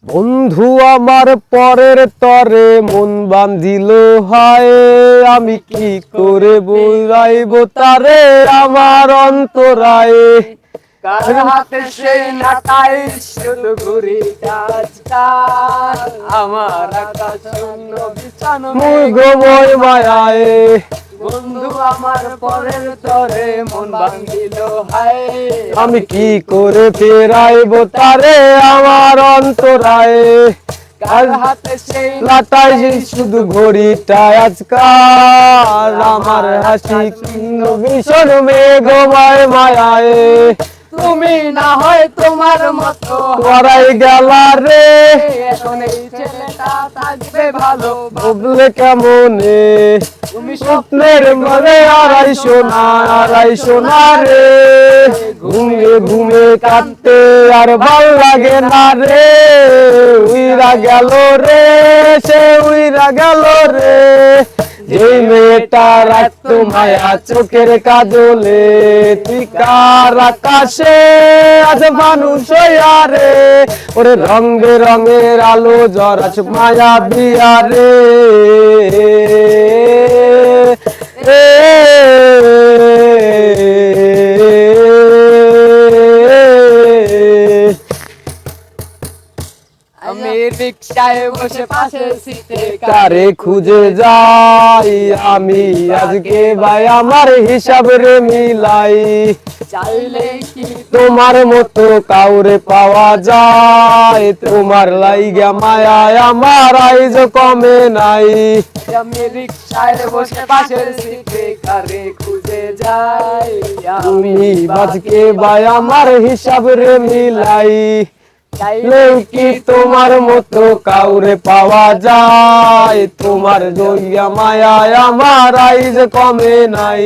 বন্ধু আমার পরের তরে মন বাঁধিল হায়, আমি কি করে বুঝাইব তারে আমার অন্তরায়ে। কার হাতে সেই নাটাই শুধু ঘুরি কাজকার, আমার আকাশ শূন্য বিছানো মেঘময় মায়ায়। বন্ধু আমার পরের তরে মন ভাঙিল হায়, আমি কি করে ফেরাইব তারে আমার অন্তরায়ে। কার হাতে সেই লাটাই শুধু ঘড়িটা আজকাল, আমার হাসি ভীষণ মেঘময় মায়ায়। তুমি না হয় তোমার মতো হারাই গেলা রে, এখন এই ছেলেটা থাকবে ভালো বুঝলে কেমনে। তুমি স্বপ্নের মনে আড়াই সোনা রে, ঘুমিয়ে ঘুমিয়ে কাঁদতে আর ভাল লাগে না রে। উইরা গেল রে, সে উইরা গেল রে, যেই মেয়েটা রাখতো মায়া চোখের কাজলে। তিকার আকাশে আজ মানুষ হইয়া রে, ওরে রং বেরঙের আলো জরাস মায়া বিয়ারে। আমি রিকশায় বসে পাশে সিটে কারে খুঁজে যাই আমি আজকে ভাই আমার হিসাব রে মিলাই। চাইলে কি তোমার মতো কাউরে পাওয়া যায়, তোমার লাইগা মায়ায় আমার আইজ কমে নাই। আমি রিকশায় বসে পাশে সিটে কারে খুঁজে যাই আমি আজকে ভাই আমার হিসাব রে মিলাই। চাইলে কি তোমার মতো কাউরে পাওয়া যায়, তোমার জইয়া মায়ায় আমার আইজ কমে নাই।